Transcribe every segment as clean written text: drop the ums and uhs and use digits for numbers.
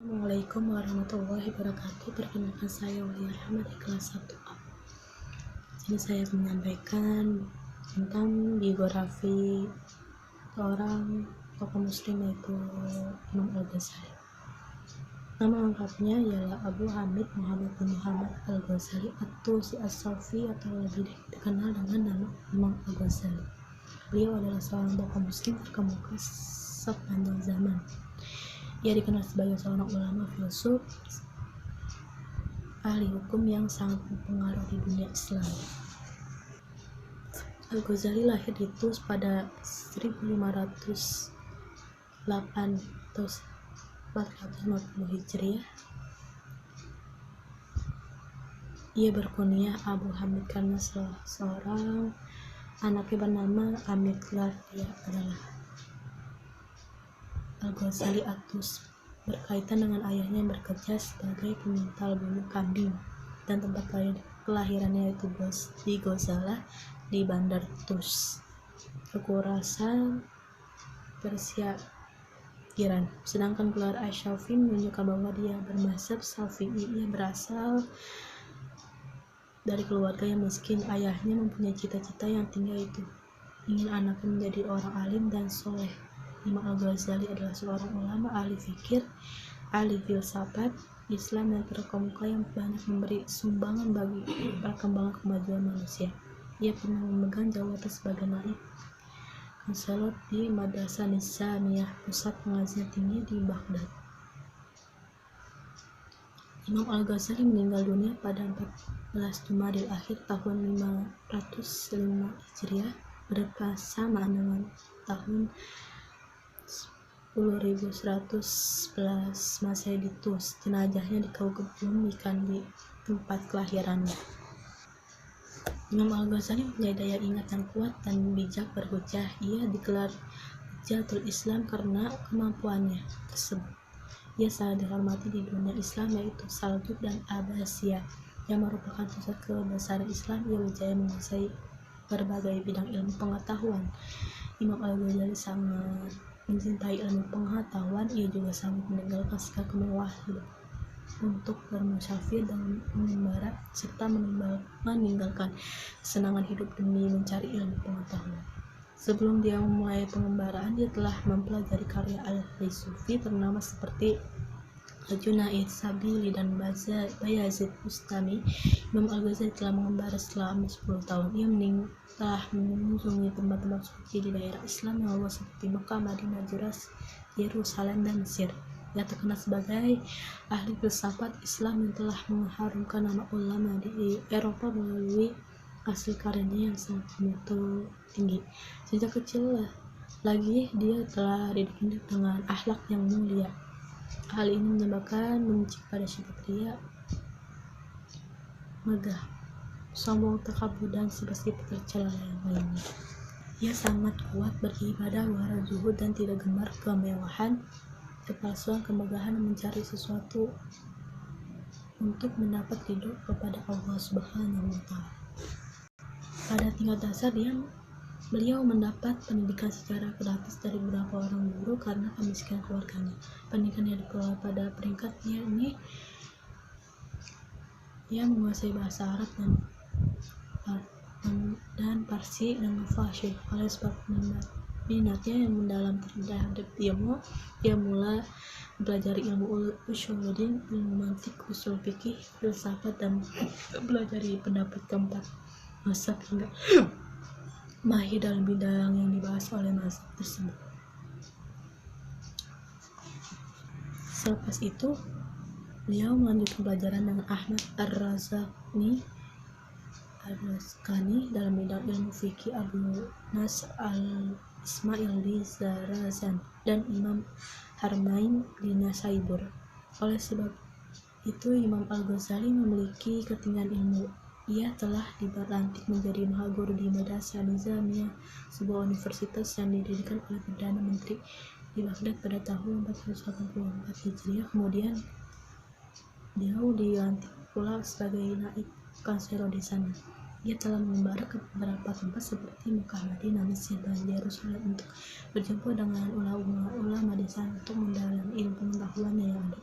Assalamualaikum warahmatullahi wabarakatuh. Perkenalkan saya Wali Rahmat di kelas 1A. Jadi saya menyampaikan tentang biografi seorang tokoh muslim yaitu Imam Al-Ghazali. Nama lengkapnya ialah Abu Hamid Muhammad bin Muhammad Al-Ghazali At-Tusi As-Safi atau lebih dikenal dengan nama Imam Al-Ghazali. Beliau adalah seorang tokoh muslim terkemuka sepanjang zaman. Ia dikenal sebagai seorang ulama, filsuf, ahli hukum yang sangat berpengaruh di dunia Islam. Al-Ghazali lahir di Tus pada 1508 atau 450 Hijriah. Ia berkunyah Abu Hamid karena seorang anaknya bernama Hamid dia adalah Al-Ghazali At-Tus, berkaitan dengan ayahnya yang bekerja sebagai pemintal bulu kambing, dan tempat kelahirannya yaitu di Gozala di Bandar Tus, Khurasan, Persia, Iran. Sedangkan gelar Asy-Syafi'i menunjukkan bahwa dia bermazhab Syafi'i. Ia berasal dari keluarga yang miskin. Ayahnya mempunyai cita-cita yang tinggi, yaitu ingin anaknya menjadi orang alim dan soleh. Imam Al-Ghazali adalah seorang ulama, ahli fikir, ahli filsafat Islam yang terkemuka yang banyak memberi sumbangan bagi perkembangan kemajuan manusia. Ia pernah memegang jabatan sebagai naib konselor di Madrasah Nizamiyah, pusat pengajian tinggi di Baghdad. Imam Al-Ghazali meninggal dunia pada 14 Jumadil Akhir tahun 505 Hijriah, bersamaan dengan tahun 10.111 Masehi di Tus. Jenazahnya dikebumikan di tempat kelahirannya. Imam Al-Ghazali mempunyai daya ingat yang kuat dan bijak berhujjah. Ia digelar Hujjatul Islam karena kemampuannya tersebut. Ia sangat dihormati di dunia Islam, yaitu Saljuk dan Abbasiyah yang merupakan pusat kebesaran Islam. Ia berjaya menguasai berbagai bidang ilmu pengetahuan. Imam Al-Ghazali sangat mencintai ilmu pengetahuan. Ia juga sangat meninggalkan segala kemewahan hidup untuk bermusyafir dan mengembara, serta meninggalkan kesenangan hidup demi mencari ilmu pengetahuan. Sebelum dia memulai pengembaraan, dia telah mempelajari karya ahli sufi ternama seperti Junaid, Sabili, dan Bayazid Bustami. Imam Al-Ghazali telah mengembara selama 10 tahun. Ia telah mengunjungi tempat-tempat suci di daerah Islam yang luas seperti Mekah, Madinah, Yerusalem, dan Mesir. Ia terkenal sebagai ahli filsafat Islam yang telah mengharumkan nama ulama di Eropa melalui hasil karyanya yang sangat bermutu tinggi. Sejak kecil lagi dia telah dididik dengan akhlak yang mulia. Hal ini menyebabkan benci pada sifat ria, megah, sombong, takabur, dan sifat-sifat tercela yang lainnya. Ia sangat kuat beribadah, wara, zuhud, dan tidak gemar kemewahan, kepalsuan, kemegahan, mencari sesuatu untuk mendapat ridho kepada Allah Subhanahu wa Ta'ala. Pada tingkat dasar beliau mendapat pendidikan secara gratis dari beberapa orang guru karena kemiskinan keluarganya. Pendidikan yang diperoleh pada peringkatnya ini, ia menguasai bahasa Arab dan Parsi dengan fasih. Oleh sebab minatnya yang mendalam terhadap ilmu, ia mulai mempelajari ilmu usuluddin, ilmu mantik, usul fikih, filsafat, dan mempelajari pendapat keempat mazhab hingga mahir dalam bidang yang dibahas oleh mazhab tersebut. Selepas itu, beliau melanjutkan pelajaran dengan Ahmad Ar-Razqani dalam bidang ilmu fikih, Abu Nasr al-Ismail di Zarazan, dan Imam Harmain di Nasaibur. Oleh sebab itu, Imam Al-Ghazali memiliki ketinggian ilmu. Ia telah dilantik menjadi mahaguru di Madrasah Nizamiyah, sebuah universitas yang didirikan oleh Perdana Menteri di Baghdad pada tahun 484 Hijriah. Kemudian dia dilantik pula sebagai naib konselor di sana. Ia telah mengembara ke beberapa tempat seperti Mekah, Madinah, Mesir, dan Yerusalem untuk berjumpa dengan ulama di sana untuk mendalami ilmu pengetahuannya yang ada.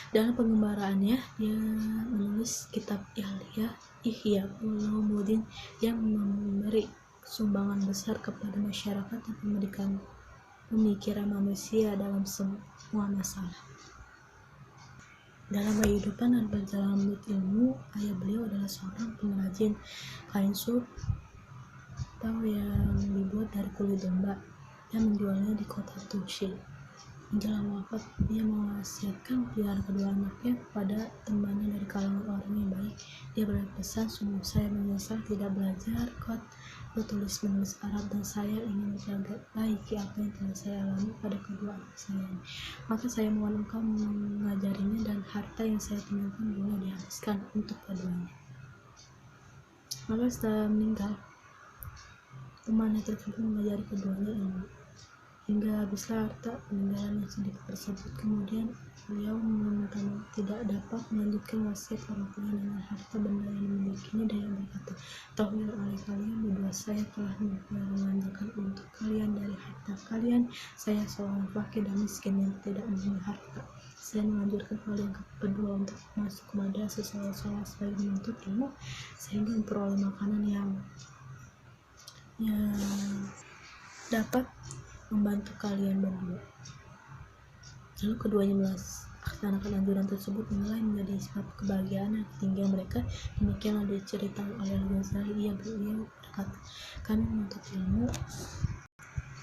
Dalam pengembaraannya, dia menulis kitab Ihya Ulumuddin yang memberi sumbangan besar kepada masyarakat dan memberikan pemikiran manusia dalam semua masalah. Dalam kehidupan dan perjalanan menuntut ilmu, ayah beliau adalah seorang pengrajin kain sup yang dibuat dari kulit domba dan menjualnya di kota Tushi. Menjelang wafat, dia mewasiatkan pilihan kedua anaknya kepada temannya dari kalangan orang yang baik. Dia berpesan, sungguh saya menyesal tidak belajar kode tulis menulis Arab dan saya ingin memperbaiki apa yang telah saya alami pada kedua anak saya ini. Maka saya mohon engkau mengajarinya dan harta yang saya tinggalkan boleh dihabiskan untuk keduanya. Maka setelah meninggal, temannya tersebut mengajari keduanya ilmu hingga habislah harta peninggalan yang sedikit tersebut. Kemudian beliau meminta tidak dapat melanjutkan wasiat orang tuanya dengan harta benda yang dimilikinya dan yang berkata, "Tahuilah oleh kalian berdua, saya telah menanyakan untuk kalian dari harta kalian. Saya seorang fakir dan miskin yang tidak mempunyai harta. Saya menganjurkan kalian berdua untuk masuk ke madrasah sekolah sebagai menuntut ilmu sehingga memperoleh makanan yang dapat membantu kalian berdua." Lalu keduanya melaksanakan anjuran tersebut menilai menjadi sebab kebahagiaan dan ketinggian mereka. Demikianlah diceritakan oleh Al-Ghazali. Beliau berkata, "Kami menuntut ilmu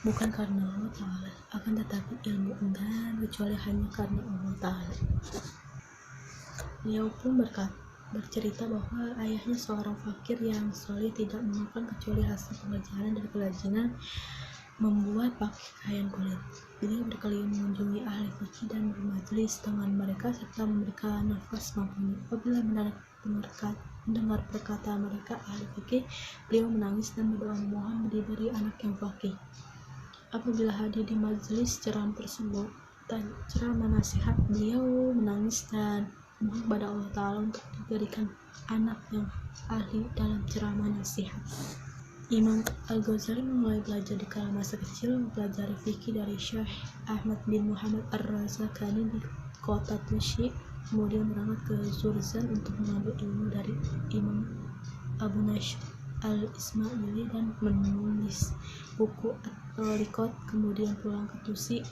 bukan karena Allah Ta'ala, akan tetapi ilmu enggan kecuali hanya karena Allah Ta'ala." Beliau pun bercerita bahwa ayahnya seorang fakir yang soleh tidak memakan kecuali hasil pengajaran dan kerajinan membuat pakaian kulit. Beliau berkeliling mengunjungi ahli fikih dan bermajlis dengan mereka serta memberikan nafas mampunya. Apabila mendengar perkataan mereka ahli fikih, beliau menangis dan berdoa memohon diberi anak yang fakih. Apabila hadir di majelis ceramah tersebut dan ceramah nasihat, beliau menangis dan mohon kepada Allah Ta'ala untuk diberikan anak yang ahli dalam ceramah nasihat. Imam Al-Ghazali mulai belajar di kala masa kecil, mempelajari fikih dari Syekh Ahmad bin Muhammad Ar-Razakani di kota Tushi, kemudian berangkat ke Surzan untuk mengambil ilmu dari Imam Abu Nashr Al-Ismaili dan menulis buku At-Tariqat, kemudian pulang ke Tushi.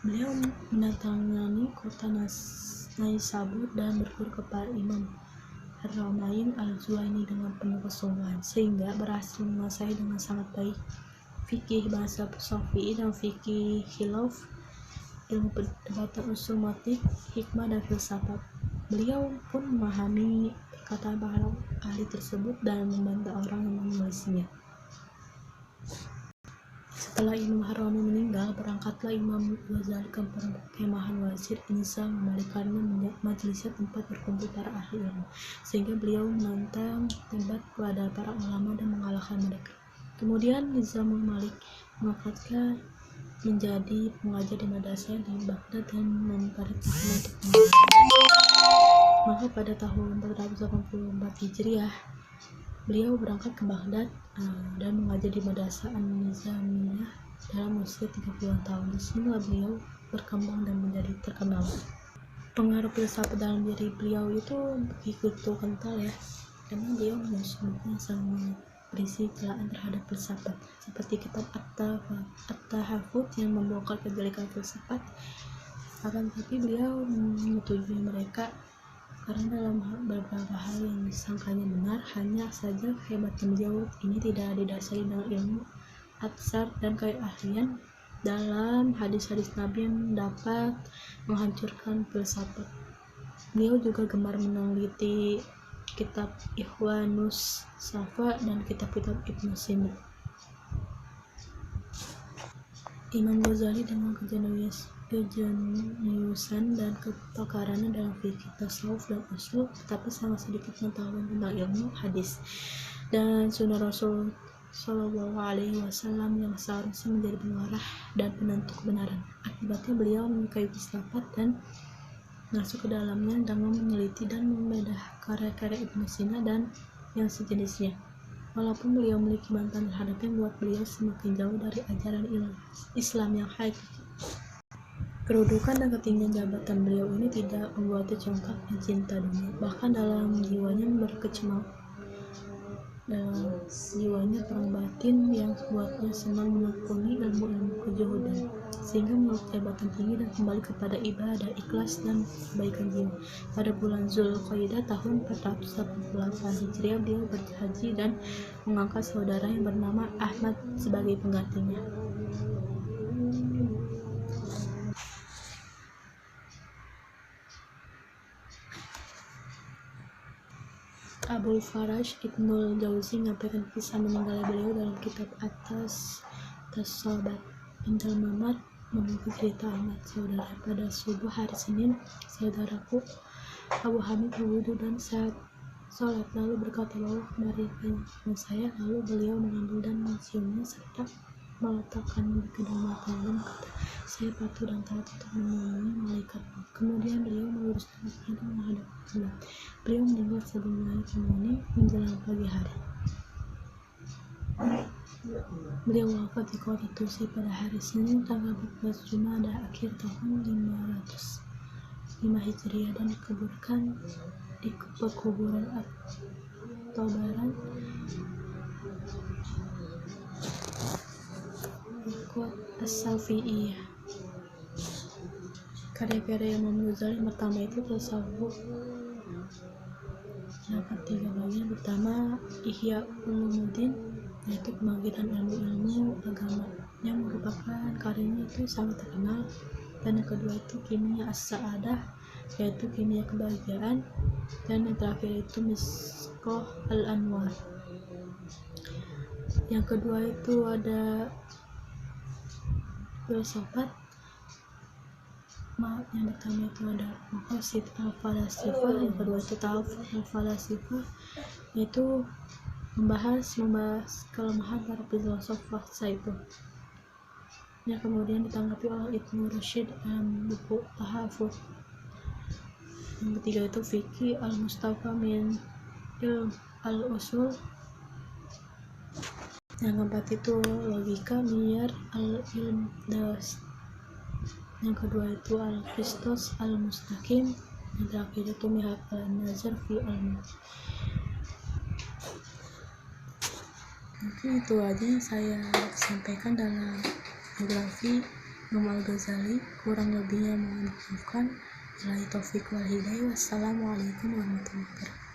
Beliau mendatangi kota Naisabur dan berguru kepada Imam Ar-Ramain Al-Juwaini dengan penuh kesungguhan, sehingga berhasil menguasai dengan sangat baik fikih bahasa Syafi'i dan fikih khilaf, ilmu perdebatan usul motif, hikmah dan filsafat. Beliau pun memahami perkataan para ahli tersebut dan membantah orang yang menulisnya. Setelah Imam Haramain meninggal, berangkatlah Imam Ghazali ke perkemahan Wazir Insa membalikannya majelisnya tempat berkumpul para ahli ilmu, sehingga beliau menantang debat kepada para ulama dan mengalahkan mereka. Kemudian Nizamul Malik mengangkatnya menjadi pengajar di madrasah di Baghdad dan memerintahkan untuk mengajar. Maka pada tahun 484 Hijriah, beliau berangkat ke Baghdad dan mengajar di Madrasah An-Nizamiyah dalam usia 30-an tahun. Di sinilah beliau berkembang dan menjadi terkenal. Pengaruh filsafat dalam diri beliau itu begitu kental ya, karena beliau menulis buku yang sangat berisi telaan terhadap filsafat, seperti kitab At-Tahafut yang membongkar kejelekan filsafat. Akan tetapi beliau menyetujui mereka karena dalam beberapa hal yang disangkanya benar, hanya saja hebatnya beliau ini tidak didasari dengan ilmu atsar dan keahlian dalam hadis-hadis Nabi yang dapat menghancurkan filsafat. Beliau juga gemar meneliti kitab Ikhwanus Safa dan kitab-kitab Ibnu Sina. Imam Ghazali dengan kejeniusan dan kepakarannya dalam fikih, tasawuf dan usul, tetapi sangat sedikit pengetahuan tentang ilmu hadis dan sunnah Rasul Shallallahu Alaihi Wasallam yang seharusnya menjadi pengarah dan penentu kebenaran. Akibatnya beliau menyukai filsafat dan masuk ke dalamnya dengan meneliti dan membedah karya-karya Ibnu Sina dan yang sejenisnya. Walaupun beliau memiliki bantahan terhadapnya, membuat beliau semakin jauh dari ajaran Islam yang hakiki. Kedudukan dan ketinggian jabatan beliau ini tidak membuatnya congkak dan cinta dunia. Bahkan dalam jiwanya perang batin yang membuatnya senang menekuni ilmu-ilmu kezuhudan, sehingga menolak jabatan tinggi dan kembali kepada ibadah, ikhlas, dan kebaikan jiwa. Pada bulan Zulqaidah tahun 488 Hijriah, beliau berhaji dan mengangkat saudara yang bernama Ahmad sebagai penggantinya. Abul Faraj Ibnul Jauzi menyampaikan kisah meninggalnya beliau dalam kitab Atas Tasobat. Indal Mamat memiliki cerita Ahmad, saudara. Pada subuh hari Senin, saudaraku Abu Hamid berwudu dan saat sholat lalu berkata, "Allah kemari ke saya." Lalu beliau mengambil dan menciumnya serta meletakkannya di kedua mata, lalu berkata, "Saya patuh dan taat untuk menemui malaikat." Kemudian beliau meluruskan kakinya dan menghadap kiblat. Beliau meninggal sebelum naik kemuni menjelang pagi hari. Beliau wafat di kota Tusi pada hari Senin tanggal 14 Jumadah akhir tahun 505 Hijriah dan dikuburkan di pekuburan At-Tabaran Ikhwat As-Safi'iyah. Karya-karya Imam Ghazali pertama itu tasawuf, dapat 3 bagian. Pertama, Ihya Ulumuddin, yaitu pembangkitan ilmu-ilmu agama, yang merupakan karyanya itu sangat terkenal. Dan yang kedua itu Kimia As-Sa'adah, yaitu kimia kebahagiaan. Dan yang terakhir itu Misqah Al-Anwar. Yang kedua itu ada filsafat. Yang pertama itu ada Maqasid Al-Falasifah, yang kedua itu Ta'awuf Al-Falasifah, yaitu membahas kelemahan para filosof bangsa itu. Yang kemudian ditanggapi oleh Ibnu Rushd dalam buku Tahafut. Yang ketiga itu Fiqih Al-Mustafa min Ilm Al-Usul. Yang keempat itu Logika Miyar Al-Ilm Das. Yang kedua itu Al-Qistos Al-Mustaqim. Yang terakhir itu Mihab Al-Nazar fi Al-Mulk. Mungkin itu aja yang saya sampaikan dalam biografi Imam Al-Ghazali. Kurang lebihnya mohon dimaafkan. Wabillahi taufiq wal hidayah. Wassalamualaikum warahmatullahi wabarakatuh.